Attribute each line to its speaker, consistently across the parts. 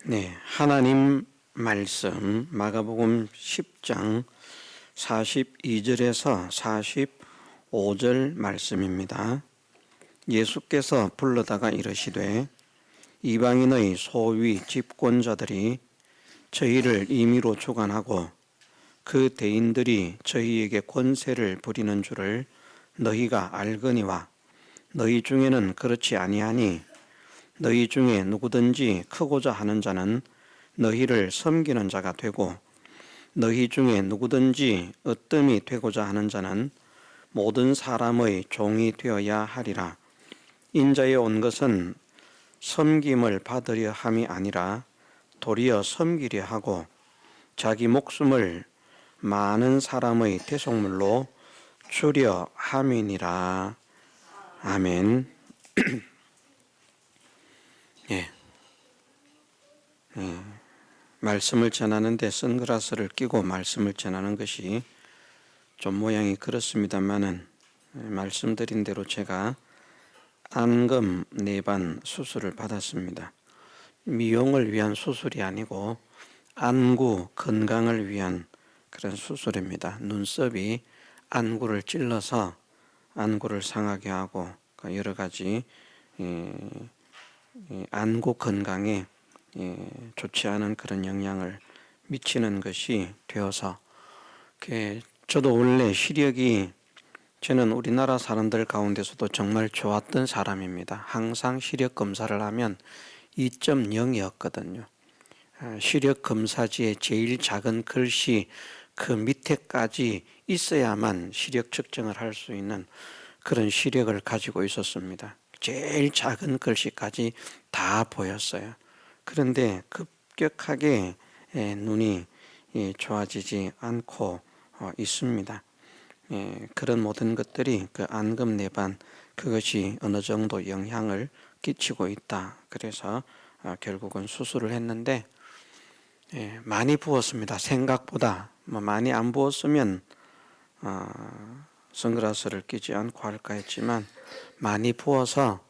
Speaker 1: 네, 하나님 말씀 마가복음 10장 42절에서 45절 말씀입니다. 예수께서 불러다가 이르시되 이방인의 소위 집권자들이 저희를 임의로 주관하고 그 대인들이 저희에게 권세를 부리는 줄을 너희가 알거니와 너희 중에는 그렇지 아니하니 너희 중에 누구든지 크고자 하는 자는 너희를 섬기는 자가 되고 너희 중에 누구든지 으뜸이 되고자 하는 자는 모든 사람의 종이 되어야 하리라. 인자에 온 것은 섬김을 받으려 함이 아니라 도리어 섬기려 하고 자기 목숨을 많은 사람의 대속물로 주려 함이니라. 아멘. 예. 말씀을 전하는데 선글라스를 끼고 말씀을 전하는 것이 좀 모양이 그렇습니다만은 말씀드린 대로 제가 안검 내반 수술을 받았습니다. 미용을 위한 수술이 아니고 안구 건강을 위한 그런 수술입니다. 눈썹이 안구를 찔러서 안구를 상하게 하고 여러 가지 안구 건강에 좋지 않은 그런 영향을 미치는 것이 되어서 저도 원래 시력이 저는 우리나라 사람들 가운데서도 정말 좋았던 사람입니다. 항상 시력 검사를 하면 2.0이었거든요. 시력 검사지에 제일 작은 글씨 그 밑에까지 있어야만 시력 측정을 할 수 있는 그런 시력을 가지고 있었습니다. 제일 작은 글씨까지 다 보였어요. 그런데 급격하게 눈이 좋아지지 않고 있습니다. 그런 모든 것들이 그 안검 내반 그것이 어느 정도 영향을 끼치고 있다. 그래서 결국은 수술을 했는데 많이 부었습니다. 생각보다 많이 안 부었으면 선글라스를 끼지 않고 할까 했지만 많이 부어서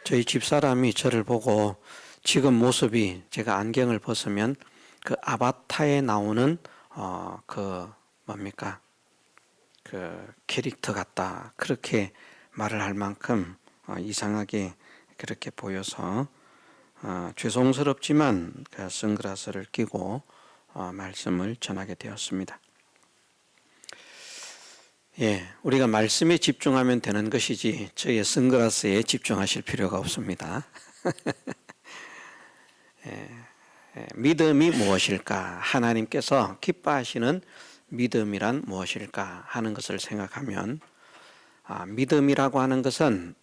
Speaker 1: 저희 집사람이 저를 보고 지금 모습이 제가 안경을 벗으면 그 아바타에 나오는 그 캐릭터 같다 그렇게 말을 할 만큼 이상하게 그렇게 보여서 죄송스럽지만 그 선글라스를 끼고 말씀을 전하게 되었습니다. 우리가 말씀에 집중하면 되는 것이지 저의 선글라스에 집중하실 필요가 없습니다. 믿음이 무엇일까? 하나님께서 기뻐하시는 믿음이란 무엇일까 하는 것을 생각하면 믿음이라고 하는 것은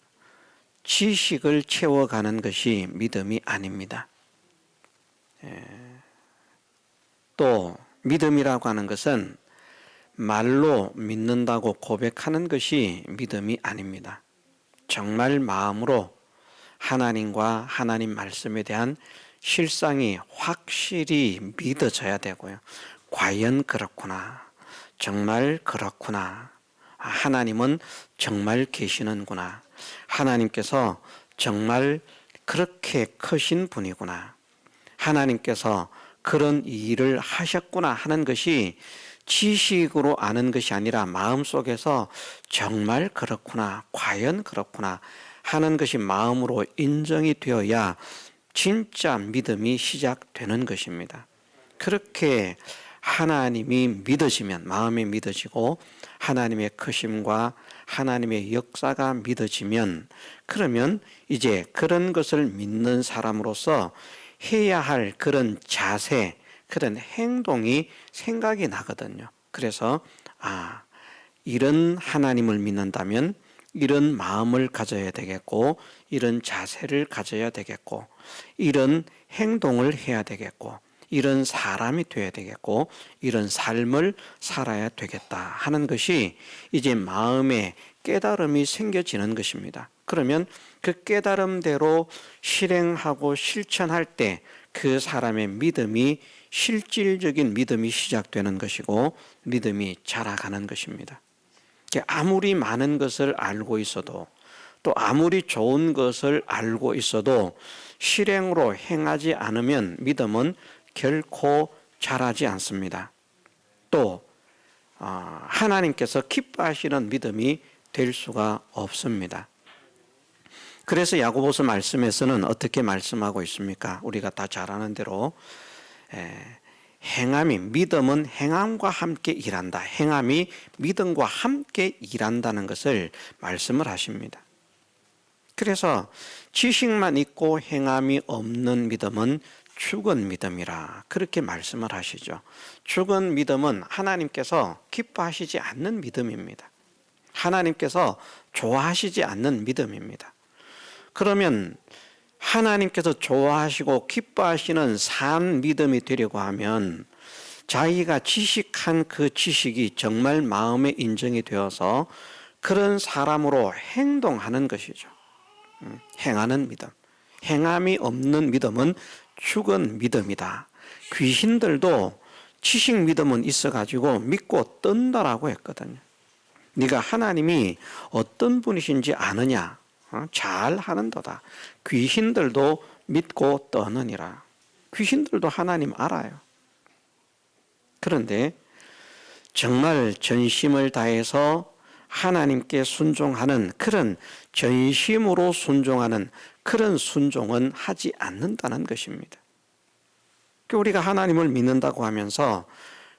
Speaker 1: 지식을 채워가는 것이 믿음이 아닙니다. 또 믿음이라고 하는 것은 말로 믿는다고 고백하는 것이 믿음이 아닙니다. 정말 마음으로 하나님과 하나님 말씀에 대한 실상이 확실히 믿어져야 되고요. 과연 그렇구나. 정말 그렇구나. 하나님은 정말 계시는구나. 하나님께서 정말 그렇게 크신 분이구나. 하나님께서 그런 일을 하셨구나 하는 것이 지식으로 아는 것이 아니라 마음속에서 정말 그렇구나, 과연 그렇구나 하는 것이 마음으로 인정이 되어야 진짜 믿음이 시작되는 것입니다. 그렇게 하나님이 믿어지면, 마음이 믿어지고 하나님의 크심과 하나님의 역사가 믿어지면, 그러면 이제 그런 것을 믿는 사람으로서 해야 할 그런 자세, 그런 행동이 생각이 나거든요. 그래서 이런 하나님을 믿는다면 이런 마음을 가져야 되겠고, 이런 자세를 가져야 되겠고, 이런 행동을 해야 되겠고, 이런 사람이 되어야 되겠고, 이런 삶을 살아야 되겠다 하는 것이 이제 마음에 깨달음이 생겨지는 것입니다. 그러면 그 깨달음대로 실행하고 실천할 때 그 사람의 믿음이 실질적인 믿음이 시작되는 것이고 믿음이 자라가는 것입니다. 아무리 많은 것을 알고 있어도 또 아무리 좋은 것을 알고 있어도 실행으로 행하지 않으면 믿음은 결코 자라지 않습니다. 또 하나님께서 기뻐하시는 믿음이 될 수가 없습니다. 그래서 야고보서 말씀에서는 어떻게 말씀하고 있습니까? 우리가 다 잘 아는 대로 행함이, 믿음은 행함과 함께 일한다. 행함이 믿음과 함께 일한다는 것을 말씀을 하십니다. 그래서 지식만 있고 행함이 없는 믿음은 죽은 믿음이라 그렇게 말씀을 하시죠. 죽은 믿음은 하나님께서 기뻐하시지 않는 믿음입니다. 하나님께서 좋아하시지 않는 믿음입니다. 그러면 하나님께서 좋아하시고 기뻐하시는 산 믿음이 되려고 하면 자기가 지식한 그 지식이 정말 마음에 인정이 되어서 그런 사람으로 행동하는 것이죠. 행하는 믿음. 행함이 없는 믿음은 죽은 믿음이다. 귀신들도 지식 믿음은 있어가지고 믿고 뜬다라고 했거든요. 네가 하나님이 어떤 분이신지 아느냐? 잘 하는도다. 귀신들도 믿고 떠느니라. 귀신들도 하나님 알아요. 그런데 정말 전심을 다해서 하나님께 순종하는 그런 전심으로 순종하는 그런 순종은 하지 않는다는 것입니다. 우리가 하나님을 믿는다고 하면서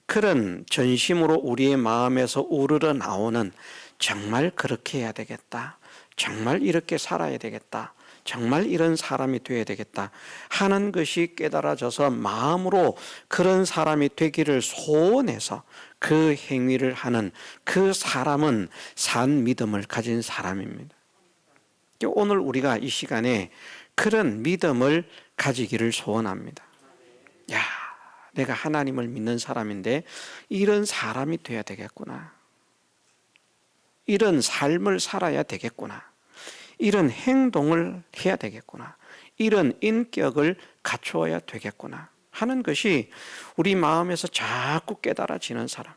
Speaker 1: 그런 전심으로 우리의 마음에서 우러러 나오는 정말 그렇게 해야 되겠다. 정말 이렇게 살아야 되겠다. 정말 이런 사람이 되어야 되겠다 하는 것이 깨달아져서 마음으로 그런 사람이 되기를 소원해서 그 행위를 하는 그 사람은 산 믿음을 가진 사람입니다. 오늘 우리가 이 시간에 그런 믿음을 가지기를 소원합니다. 야, 내가 하나님을 믿는 사람인데 이런 사람이 되어야 되겠구나. 이런 삶을 살아야 되겠구나. 이런 행동을 해야 되겠구나. 이런 인격을 갖추어야 되겠구나 하는 것이 우리 마음에서 자꾸 깨달아지는 사람.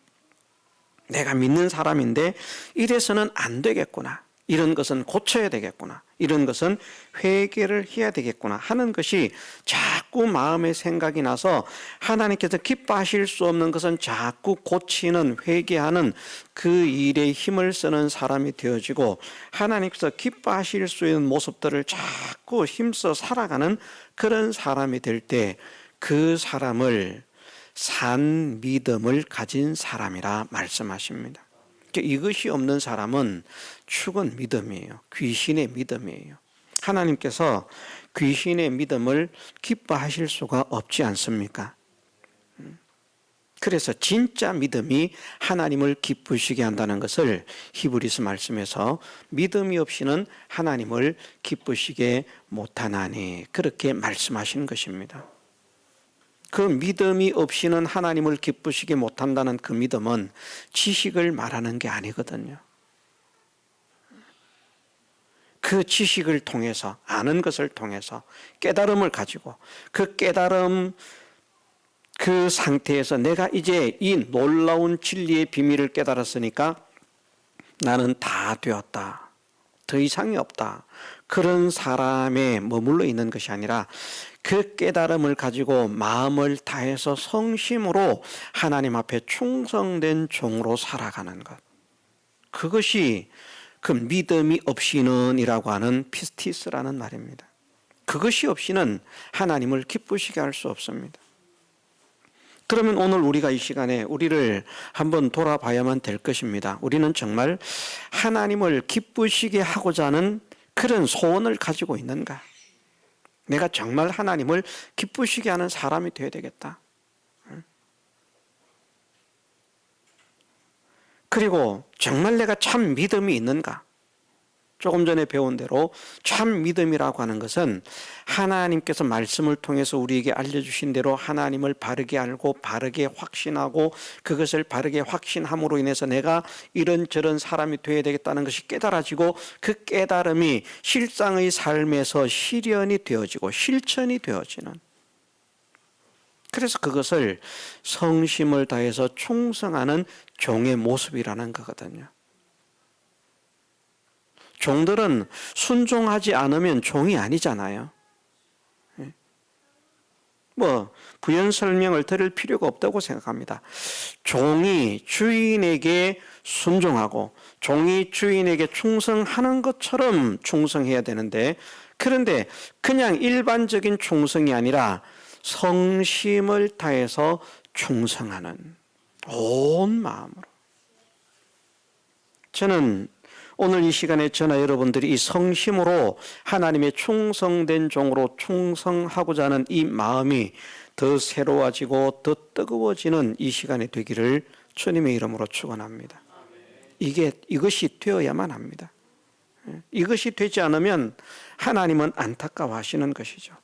Speaker 1: 내가 믿는 사람인데 이래서는 안 되겠구나. 이런 것은 고쳐야 되겠구나. 이런 것은 회개를 해야 되겠구나 하는 것이 자꾸 마음의 생각이 나서 하나님께서 기뻐하실 수 없는 것은 자꾸 고치는, 회개하는 그 일에 힘을 쓰는 사람이 되어지고 하나님께서 기뻐하실 수 있는 모습들을 자꾸 힘써 살아가는 그런 사람이 될 때 그 사람을 산 믿음을 가진 사람이라 말씀하십니다. 이것이 없는 사람은 죽은 믿음이에요. 귀신의 믿음이에요. 하나님께서 귀신의 믿음을 기뻐하실 수가 없지 않습니까? 그래서 진짜 믿음이 하나님을 기쁘시게 한다는 것을 히브리서 말씀에서 믿음이 없이는 하나님을 기쁘시게 못하나니 그렇게 말씀하신 것입니다. 그 믿음이 없이는 하나님을 기쁘시게 못한다는 그 믿음은 지식을 말하는 게 아니거든요. 그 지식을 통해서, 아는 것을 통해서 깨달음을 가지고 그 깨달음 그 상태에서 내가 이제 이 놀라운 진리의 비밀을 깨달았으니까 나는 다 되었다. 더 이상이 없다. 그런 사람에 머물러 있는 것이 아니라 그 깨달음을 가지고 마음을 다해서 성심으로 하나님 앞에 충성된 종으로 살아가는 것. 그것이 그 믿음이 없이는 이라고 하는 피스티스라는 말입니다. 그것이 없이는 하나님을 기쁘시게 할 수 없습니다. 그러면 오늘 우리가 이 시간에 우리를 한번 돌아봐야만 될 것입니다. 우리는 정말 하나님을 기쁘시게 하고자 하는 그런 소원을 가지고 있는가? 내가 정말 하나님을 기쁘시게 하는 사람이 되어야 되겠다. 그리고 정말 내가 참 믿음이 있는가? 조금 전에 배운 대로 참 믿음이라고 하는 것은 하나님께서 말씀을 통해서 우리에게 알려주신 대로 하나님을 바르게 알고 바르게 확신하고 그것을 바르게 확신함으로 인해서 내가 이런저런 사람이 되어야 되겠다는 것이 깨달아지고 그 깨달음이 실상의 삶에서 실현이 되어지고 실천이 되어지는, 그래서 그것을 성심을 다해서 충성하는 종의 모습이라는 거거든요. 종들은 순종하지 않으면 종이 아니잖아요. 부연 설명을 드릴 필요가 없다고 생각합니다. 종이 주인에게 순종하고 종이 주인에게 충성하는 것처럼 충성해야 되는데, 그런데 그냥 일반적인 충성이 아니라 성심을 다해서 충성하는, 온 마음으로. 저는 오늘 이 시간에 저나 여러분들이 이 성심으로 하나님의 충성된 종으로 충성하고자 하는 이 마음이 더 새로워지고 더 뜨거워지는 이 시간이 되기를 주님의 이름으로 축원합니다. 이것이 되어야만 합니다. 이것이 되지 않으면 하나님은 안타까워하시는 것이죠.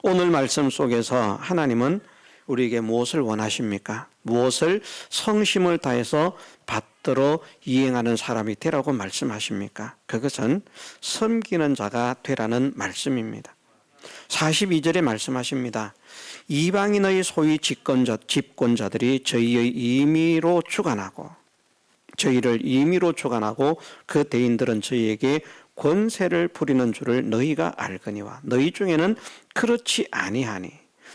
Speaker 1: 오늘 말씀 속에서 하나님은 우리에게 무엇을 원하십니까? 무엇을 성심을 다해서 받들어 이행하는 사람이 되라고 말씀하십니까? 그것은 섬기는 자가 되라는 말씀입니다. 42절에 말씀하십니다. 이방인의 소위 집권자들이 저희를 임의로 주관하고 그 대인들은 저희에게 권세를 부리는 줄을 너희가 알거니와 너희 중에는 그렇지 아니하니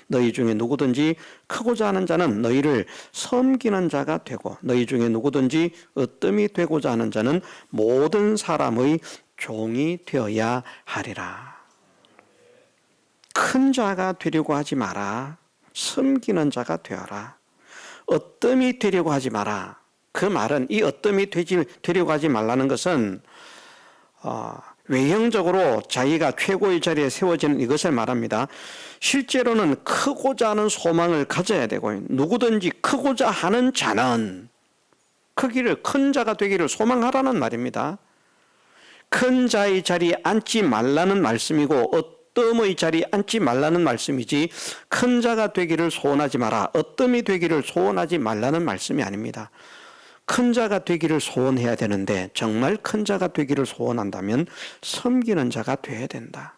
Speaker 1: 너희 중에 누구든지 크고자 하는 자는 너희를 섬기는 자가 되고 너희 중에 누구든지 으뜸이 되고자 하는 자는 모든 사람의 종이 되어야 하리라. 큰 자가 되려고 하지 마라. 섬기는 자가 되어라. 으뜸이 되려고 하지 마라. 그 말은 이 으뜸이 되려고 하지 말라는 것은 외형적으로 자기가 최고의 자리에 세워지는 이것을 말합니다. 실제로는 크고자 하는 소망을 가져야 되고 누구든지 크고자 하는 자는 크기를 큰 자가 되기를 소망하라는 말입니다. 큰 자의 자리에 앉지 말라는 말씀이고 으뜸의 자리에 앉지 말라는 말씀이지 큰 자가 되기를 소원하지 마라, 으뜸이 되기를 소원하지 말라는 말씀이 아닙니다. 큰 자가 되기를 소원해야 되는데 정말 큰 자가 되기를 소원한다면 섬기는 자가 되어야 된다.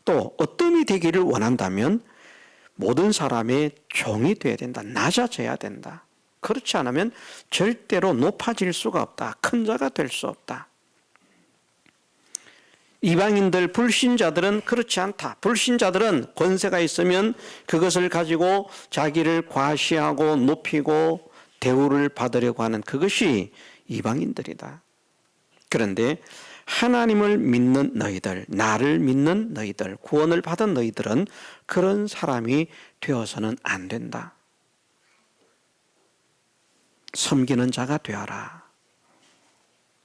Speaker 1: 또 으뜸이 되기를 원한다면 모든 사람의 종이 되어야 된다. 낮아져야 된다. 그렇지 않으면 절대로 높아질 수가 없다. 큰 자가 될 수 없다. 이방인들, 불신자들은 그렇지 않다. 불신자들은 권세가 있으면 그것을 가지고 자기를 과시하고 높이고 대우를 받으려고 하는 그것이 이방인들이다. 그런데 하나님을 믿는 너희들, 나를 믿는 너희들, 구원을 받은 너희들은 그런 사람이 되어서는 안 된다. 섬기는 자가 되어라.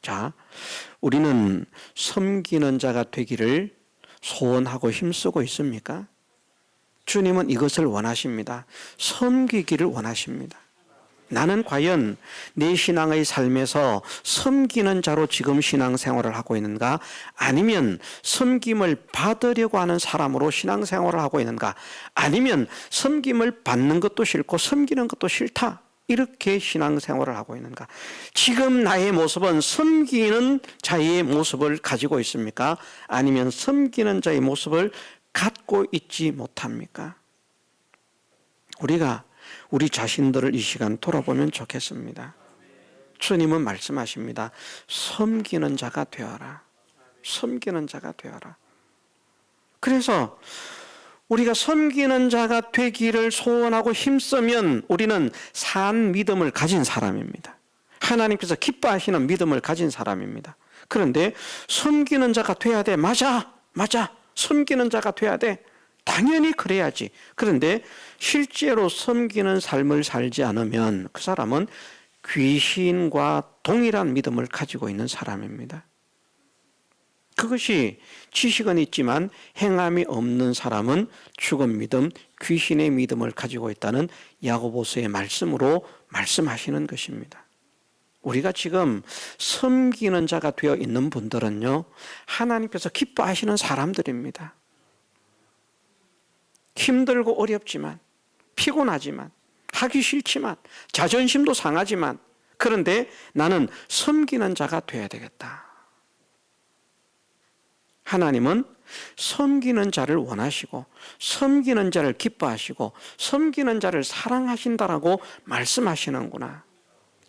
Speaker 1: 자, 우리는 섬기는 자가 되기를 소원하고 힘쓰고 있습니까? 주님은 이것을 원하십니다. 섬기기를 원하십니다. 나는 과연 내 신앙의 삶에서 섬기는 자로 지금 신앙생활을 하고 있는가? 아니면 섬김을 받으려고 하는 사람으로 신앙생활을 하고 있는가? 아니면 섬김을 받는 것도 싫고 섬기는 것도 싫다, 이렇게 신앙생활을 하고 있는가? 지금 나의 모습은 섬기는 자의 모습을 가지고 있습니까? 아니면 섬기는 자의 모습을 갖고 있지 못합니까? 우리가 우리 자신들을 이 시간 돌아보면 좋겠습니다. 주님은 말씀하십니다. 섬기는 자가 되어라. 섬기는 자가 되어라. 그래서 우리가 섬기는 자가 되기를 소원하고 힘쓰면 우리는 산 믿음을 가진 사람입니다. 하나님께서 기뻐하시는 믿음을 가진 사람입니다. 그런데 섬기는 자가 돼야 돼. 맞아. 섬기는 자가 돼야 돼. 당연히 그래야지. 그런데 실제로 섬기는 삶을 살지 않으면 그 사람은 귀신과 동일한 믿음을 가지고 있는 사람입니다. 그것이 지식은 있지만 행함이 없는 사람은 죽은 믿음, 귀신의 믿음을 가지고 있다는 야고보서의 말씀으로 말씀하시는 것입니다. 우리가 지금 섬기는 자가 되어 있는 분들은요, 하나님께서 기뻐하시는 사람들입니다. 힘들고 어렵지만, 피곤하지만, 하기 싫지만, 자존심도 상하지만, 그런데 나는 섬기는 자가 되어야 되겠다. 하나님은 섬기는 자를 원하시고 섬기는 자를 기뻐하시고 섬기는 자를 사랑하신다라고 말씀하시는구나.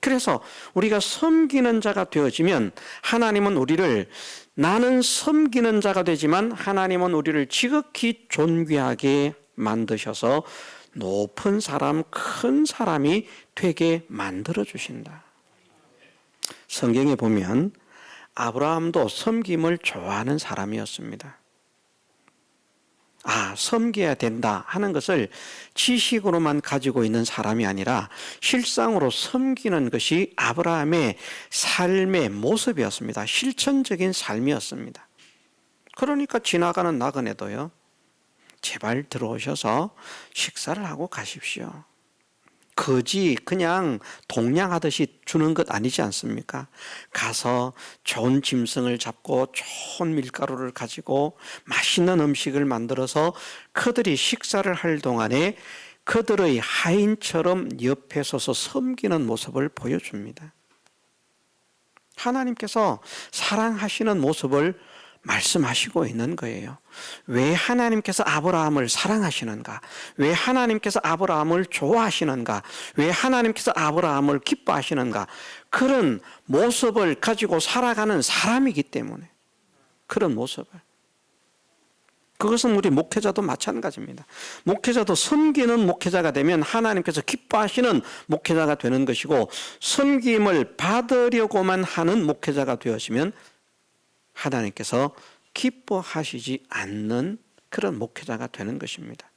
Speaker 1: 그래서 우리가 섬기는 자가 되어지면 하나님은 우리를, 나는 섬기는 자가 되지만 하나님은 우리를 지극히 존귀하게 만드셔서 높은 사람, 큰 사람이 되게 만들어 주신다. 성경에 보면 아브라함도 섬김을 좋아하는 사람이었습니다. 섬겨야 된다 하는 것을 지식으로만 가지고 있는 사람이 아니라 실상으로 섬기는 것이 아브라함의 삶의 모습이었습니다. 실천적인 삶이었습니다. 그러니까 지나가는 나그네도요, 제발 들어오셔서 식사를 하고 가십시오. 거지 그냥 동냥하듯이 주는 것 아니지 않습니까? 가서 좋은 짐승을 잡고 좋은 밀가루를 가지고 맛있는 음식을 만들어서 그들이 식사를 할 동안에 그들의 하인처럼 옆에 서서 섬기는 모습을 보여줍니다. 하나님께서 사랑하시는 모습을 말씀하시고 있는 거예요. 왜 하나님께서 아브라함을 사랑하시는가? 왜 하나님께서 아브라함을 좋아하시는가? 왜 하나님께서 아브라함을 기뻐하시는가? 그런 모습을 가지고 살아가는 사람이기 때문에, 그런 모습을. 그것은 우리 목회자도 마찬가지입니다. 목회자도 섬기는 목회자가 되면 하나님께서 기뻐하시는 목회자가 되는 것이고, 섬김을 받으려고만 하는 목회자가 되어지면 하나님께서 기뻐하시지 않는 그런 목회자가 되는 것입니다.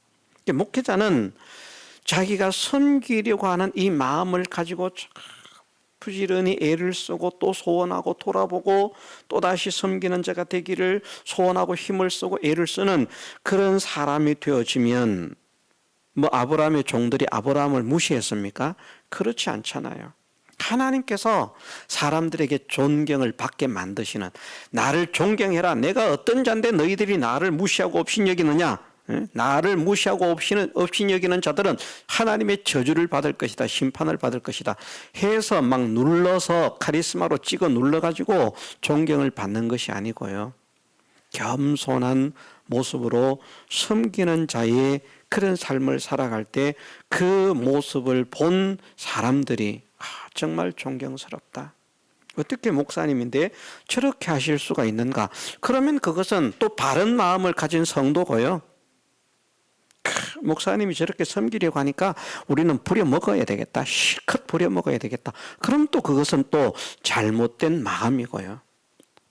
Speaker 1: 목회자는 자기가 섬기려고 하는 이 마음을 가지고 부지런히 애를 쓰고 또 소원하고 돌아보고 또다시 섬기는 자가 되기를 소원하고 힘을 쓰고 애를 쓰는 그런 사람이 되어지면, 아브라함의 종들이 아브라함을 무시했습니까? 그렇지 않잖아요. 하나님께서 사람들에게 존경을 받게 만드시는, 나를 존경해라, 내가 어떤 자인데 너희들이 나를 무시하고 업신여기느냐, 나를 무시하고 업신여기는 자들은 하나님의 저주를 받을 것이다, 심판을 받을 것이다 해서 막 눌러서 카리스마로 찍어 눌러가지고 존경을 받는 것이 아니고요, 겸손한 모습으로 섬기는 자의 그런 삶을 살아갈 때 그 모습을 본 사람들이 정말 존경스럽다. 어떻게 목사님인데 저렇게 하실 수가 있는가? 그러면 그것은 또 바른 마음을 가진 성도고요, 목사님이 저렇게 섬기려고 하니까 우리는 부려먹어야 되겠다, 실컷 부려먹어야 되겠다. 그럼 또 그것은 또 잘못된 마음이고요.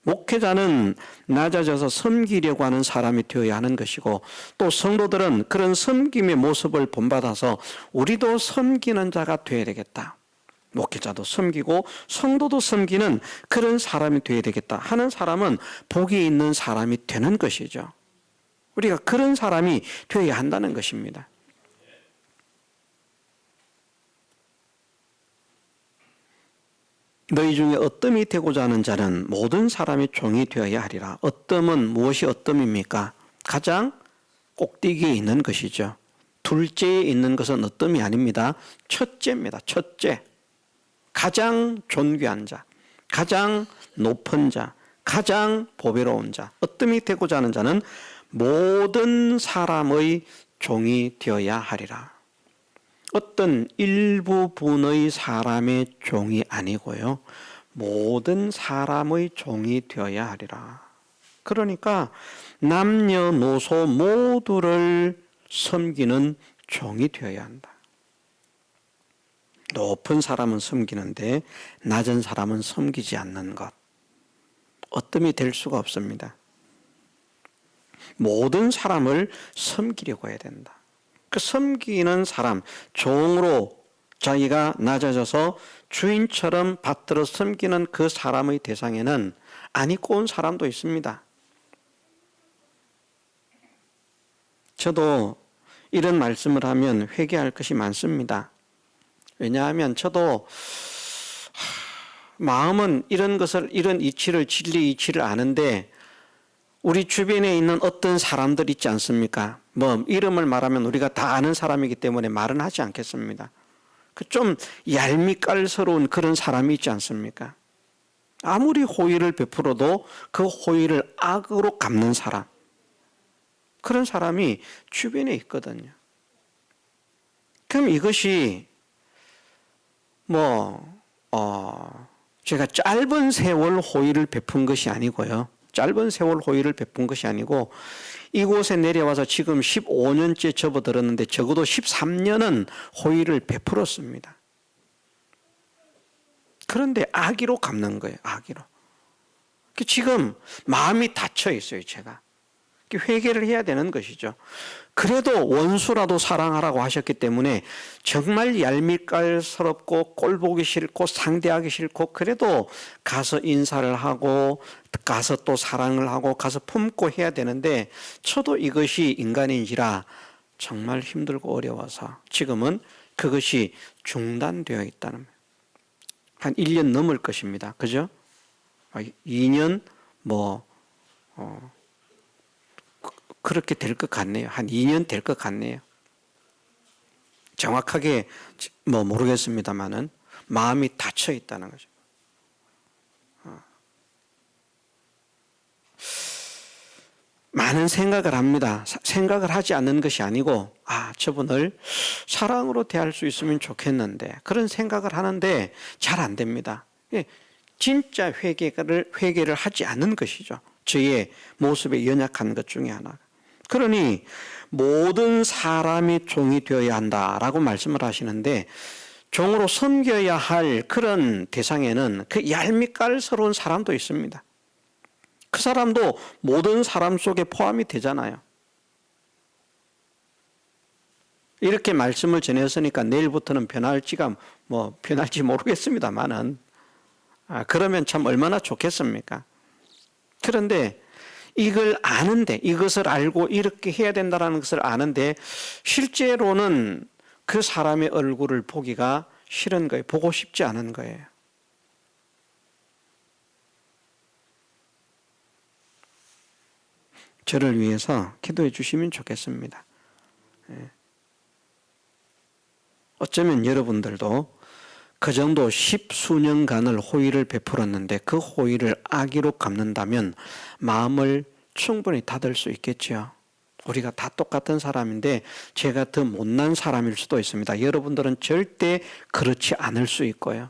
Speaker 1: 목회자는 낮아져서 섬기려고 하는 사람이 되어야 하는 것이고, 또 성도들은 그런 섬김의 모습을 본받아서 우리도 섬기는 자가 되어야 되겠다, 목회자도 섬기고 성도도 섬기는 그런 사람이 되어야 되겠다 하는 사람은 복이 있는 사람이 되는 것이죠. 우리가 그런 사람이 되어야 한다는 것입니다. 너희 중에 어뜸이 되고자 하는 자는 모든 사람의 종이 되어야 하리라. 어뜸은 무엇이 어뜸입니까? 가장 꼭대기에 있는 것이죠. 둘째에 있는 것은 어뜸이 아닙니다. 첫째입니다. 첫째. 가장 존귀한 자, 가장 높은 자, 가장 보배로운 자. 어뜸이 되고자 하는 자는 모든 사람의 종이 되어야 하리라. 어떤 일부분의 사람의 종이 아니고요, 모든 사람의 종이 되어야 하리라. 그러니까 남녀노소 모두를 섬기는 종이 되어야 한다. 높은 사람은 섬기는데 낮은 사람은 섬기지 않는 것, 어뜸이 될 수가 없습니다. 모든 사람을 섬기려고 해야 된다. 그 섬기는 사람, 종으로 자기가 낮아져서 주인처럼 받들어 섬기는 그 사람의 대상에는 안 입고 온 사람도 있습니다. 저도 이런 말씀을 하면 회개할 것이 많습니다. 왜냐하면 저도 마음은 이런 것을, 이런 이치를, 진리 이치를 아는데 우리 주변에 있는 어떤 사람들 있지 않습니까? 이름을 말하면 우리가 다 아는 사람이기 때문에 말은 하지 않겠습니다. 그 좀 얄미깔스러운 그런 사람이 있지 않습니까? 아무리 호의를 베풀어도 그 호의를 악으로 갚는 사람, 그런 사람이 주변에 있거든요. 그럼 이것이 제가 짧은 세월 호의를 베푼 것이 아니고요. 짧은 세월 호의를 베푼 것이 아니고 이곳에 내려와서 지금 15년째 접어들었는데 적어도 13년은 호의를 베풀었습니다. 그런데 악의로 갚는 거예요. 악의로. 지금 마음이 닫혀 있어요. 제가. 회개를 해야 되는 것이죠. 그래도 원수라도 사랑하라고 하셨기 때문에 정말 얄밉깔스럽고 꼴보기 싫고 상대하기 싫고 그래도 가서 인사를 하고 가서 또 사랑을 하고 가서 품고 해야 되는데 저도 이것이 인간인지라 정말 힘들고 어려워서 지금은 그것이 중단되어 있다는 거예요. 한 1년 넘을 것입니다. 그죠? 2년 그렇게 될 것 같네요. 한 2년 될 것 같네요. 정확하게 모르겠습니다만은 마음이 닫혀 있다는 거죠. 많은 생각을 합니다. 생각을 하지 않는 것이 아니고 저분을 사랑으로 대할 수 있으면 좋겠는데 그런 생각을 하는데 잘 안 됩니다. 진짜 회개를 하지 않는 것이죠. 저의 모습에 연약한 것 중에 하나가. 그러니 모든 사람이 종이 되어야 한다라고 말씀을 하시는데 종으로 섬겨야 할 그런 대상에는 그 얄밉깔스러운 사람도 있습니다. 그 사람도 모든 사람 속에 포함이 되잖아요. 이렇게 말씀을 전했으니까 내일부터는 변할지 모르겠습니다만은 그러면 참 얼마나 좋겠습니까? 그런데 이걸 아는데 이것을 알고 이렇게 해야 된다는 것을 아는데 실제로는 그 사람의 얼굴을 보기가 싫은 거예요. 보고 싶지 않은 거예요. 저를 위해서 기도해 주시면 좋겠습니다. 어쩌면 여러분들도 그 정도 10수년간을 호의를 베풀었는데 그 호의를 악의로 갚는다면 마음을 충분히 닫을 수 있겠죠. 우리가 다 똑같은 사람인데 제가 더 못난 사람일 수도 있습니다. 여러분들은 절대 그렇지 않을 수 있고요.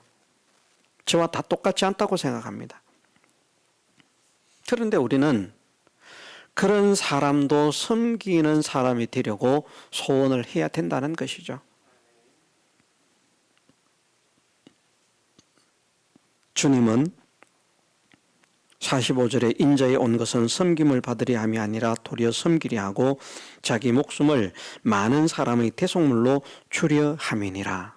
Speaker 1: 저와 다 똑같지 않다고 생각합니다. 그런데 우리는 그런 사람도 섬기는 사람이 되려고 소원을 해야 된다는 것이죠. 주님은 45절에 인자에 온 것은 섬김을 받으려 함이 아니라 도리어 섬기려 하고 자기 목숨을 많은 사람의 대속물로 주려 함이니라.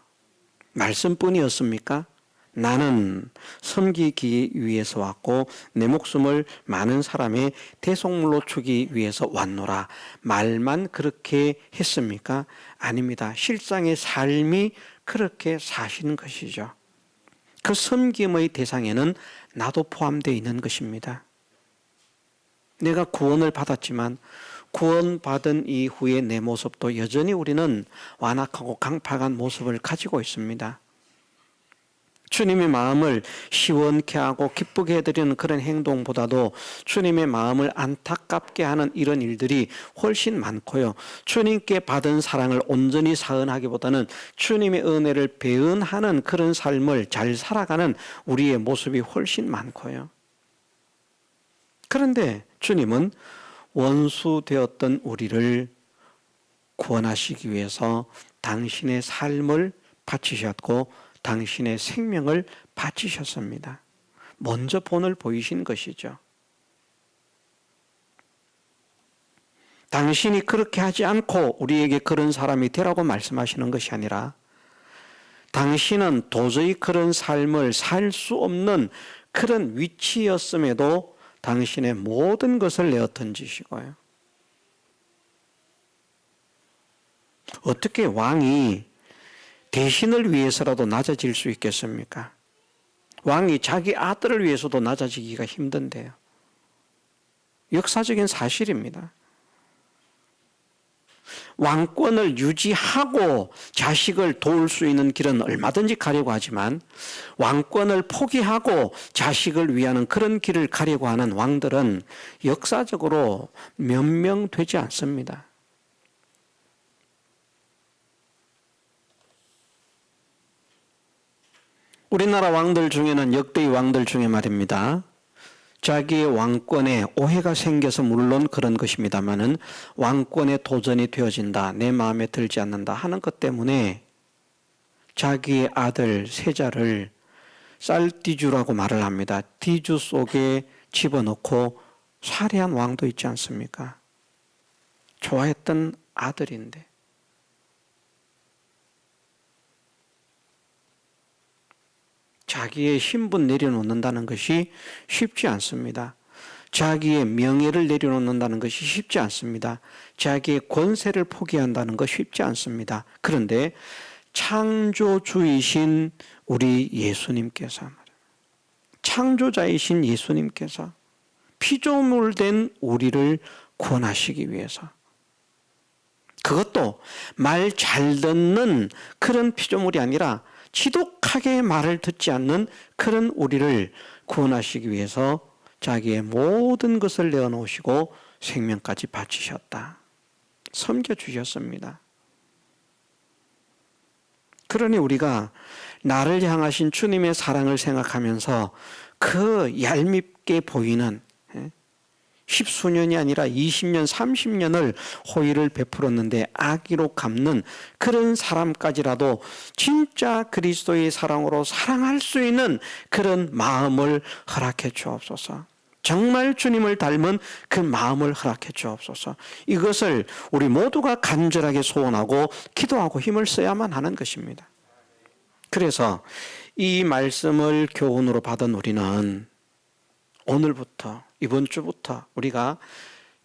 Speaker 1: 말씀뿐이었습니까? 나는 섬기기 위해서 왔고 내 목숨을 많은 사람의 대속물로 주기 위해서 왔노라. 말만 그렇게 했습니까? 아닙니다. 실상의 삶이 그렇게 사시는 것이죠. 그 섬김의 대상에는 나도 포함되어 있는 것입니다. 내가 구원을 받았지만 구원받은 이후의 내 모습도 여전히 우리는 완악하고 강팍한 모습을 가지고 있습니다. 주님의 마음을 시원케 하고 기쁘게 해드리는 그런 행동보다도 주님의 마음을 안타깝게 하는 이런 일들이 훨씬 많고요. 주님께 받은 사랑을 온전히 사은하기보다는 주님의 은혜를 배은하는 그런 삶을 잘 살아가는 우리의 모습이 훨씬 많고요. 그런데 주님은 원수 되었던 우리를 구원하시기 위해서 당신의 삶을 바치셨고 당신의 생명을 바치셨습니다. 먼저 본을 보이신 것이죠. 당신이 그렇게 하지 않고 우리에게 그런 사람이 되라고 말씀하시는 것이 아니라 당신은 도저히 그런 삶을 살 수 없는 그런 위치였음에도 당신의 모든 것을 내어 던지시고요. 어떻게 왕이 대신을 위해서라도 낮아질 수 있겠습니까? 왕이 자기 아들을 위해서도 낮아지기가 힘든데요. 역사적인 사실입니다. 왕권을 유지하고 자식을 도울 수 있는 길은 얼마든지 가려고 하지만 왕권을 포기하고 자식을 위하는 그런 길을 가려고 하는 왕들은 역사적으로 몇 명 되지 않습니다. 우리나라 왕들 중에는 역대의 왕들 중에 말입니다. 자기의 왕권에 오해가 생겨서 물론 그런 것입니다마는 왕권에 도전이 되어진다, 내 마음에 들지 않는다 하는 것 때문에 자기의 아들 세자를 쌀띠주라고 말을 합니다. 띠주 속에 집어넣고 살해한 왕도 있지 않습니까? 좋아했던 아들인데. 자기의 신분 내려놓는다는 것이 쉽지 않습니다. 자기의 명예를 내려놓는다는 것이 쉽지 않습니다. 자기의 권세를 포기한다는 것이 쉽지 않습니다. 그런데 창조주이신 우리 예수님께서, 창조자이신 예수님께서 피조물 된 우리를 구원하시기 위해서, 그것도 말 잘 듣는 그런 피조물이 아니라 지독하게 말을 듣지 않는 그런 우리를 구원하시기 위해서 자기의 모든 것을 내어놓으시고 생명까지 바치셨다. 섬겨주셨습니다. 그러니 우리가 나를 향하신 주님의 사랑을 생각하면서 그 얄밉게 보이는 십수년이 아니라 20년, 30년을 호의를 베풀었는데 악의로 갚는 그런 사람까지라도 진짜 그리스도의 사랑으로 사랑할 수 있는 그런 마음을 허락해 주옵소서. 정말 주님을 닮은 그 마음을 허락해 주옵소서. 이것을 우리 모두가 간절하게 소원하고 기도하고 힘을 써야만 하는 것입니다. 그래서 이 말씀을 교훈으로 받은 우리는 오늘부터, 이번 주부터 우리가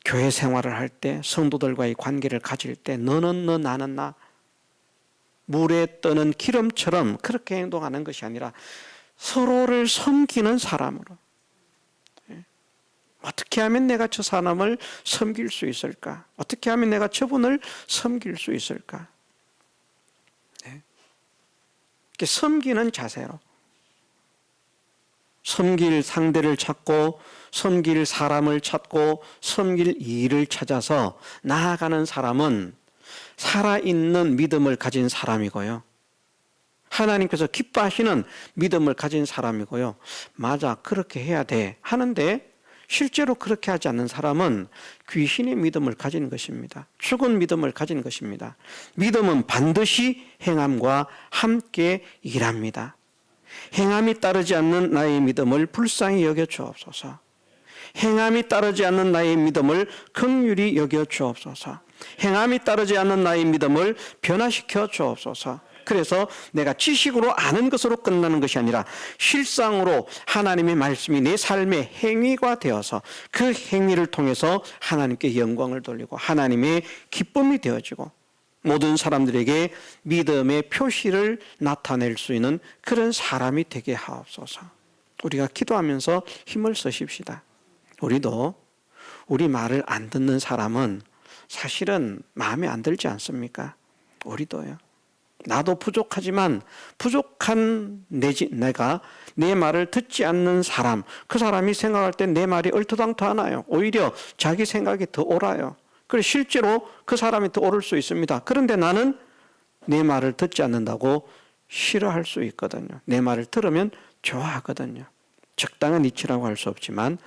Speaker 1: 교회 생활을 할 때, 성도들과의 관계를 가질 때 너는 너 나는 나, 물에 떠는 기름처럼 그렇게 행동하는 것이 아니라 서로를 섬기는 사람으로, 어떻게 하면 내가 저 사람을 섬길 수 있을까? 어떻게 하면 내가 저분을 섬길 수 있을까? 이렇게 섬기는 자세로, 섬길 상대를 찾고 섬길 사람을 찾고 섬길 일을 찾아서 나아가는 사람은 살아있는 믿음을 가진 사람이고요, 하나님께서 기뻐하시는 믿음을 가진 사람이고요. 맞아, 그렇게 해야 돼 하는데 실제로 그렇게 하지 않는 사람은 귀신의 믿음을 가진 것입니다. 죽은 믿음을 가진 것입니다. 믿음은 반드시 행함과 함께 일합니다. 행함이 따르지 않는 나의 믿음을 불쌍히 여겨 주옵소서. 행함이 따르지 않는 나의 믿음을 긍휼히 여겨 주옵소서. 행함이 따르지 않는 나의 믿음을 변화시켜 주옵소서. 그래서 내가 지식으로 아는 것으로 끝나는 것이 아니라 실상으로 하나님의 말씀이 내 삶의 행위가 되어서 그 행위를 통해서 하나님께 영광을 돌리고 하나님의 기쁨이 되어지고 모든 사람들에게 믿음의 표시를 나타낼 수 있는 그런 사람이 되게 하옵소서. 우리가 기도하면서 힘을 쓰십시다. 우리도 우리 말을 안 듣는 사람은 사실은 마음에 안 들지 않습니까? 우리도요. 나도 부족하지만 부족한 내가 내 말을 듣지 않는 사람, 그 사람이 생각할 때 내 말이 얼토당토 않아요. 오히려 자기 생각이 더 옳아요. 그래서 실제로 그 사람이 더 옳을 수 있습니다. 그런데 나는 내 말을 듣지 않는다고 싫어할 수 있거든요. 내 말을 들으면 좋아하거든요. 적당한 이치라고 할 수 없지만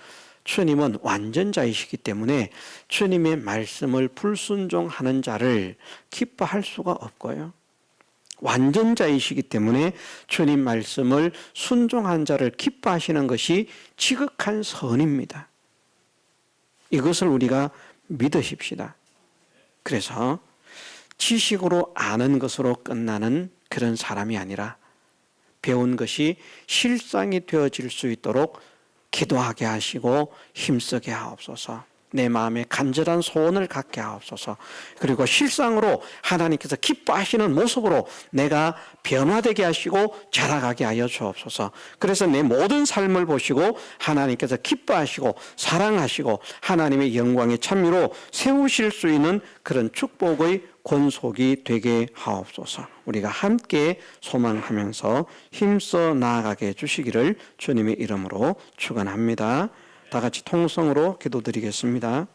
Speaker 1: 주님은 완전자이시기 때문에 주님의 말씀을 불순종하는 자를 기뻐할 수가 없고요. 완전자이시기 때문에 주님 말씀을 순종한 자를 기뻐하시는 것이 지극한 선입니다. 이것을 우리가 믿으십시다. 그래서 지식으로 아는 것으로 끝나는 그런 사람이 아니라 배운 것이 실상이 되어질 수 있도록 기도하게 하시고 힘쓰게 하옵소서. 내 마음에 간절한 소원을 갖게 하옵소서. 그리고 실상으로 하나님께서 기뻐하시는 모습으로 내가 변화되게 하시고 자라가게 하여 주옵소서. 그래서 내 모든 삶을 보시고 하나님께서 기뻐하시고 사랑하시고 하나님의 영광의 찬미로 세우실 수 있는 그런 축복의 권속이 되게 하옵소서. 우리가 함께 소망하면서 힘써 나아가게 해주시기를 주님의 이름으로 축원합니다. 다 같이 통성으로 기도드리겠습니다.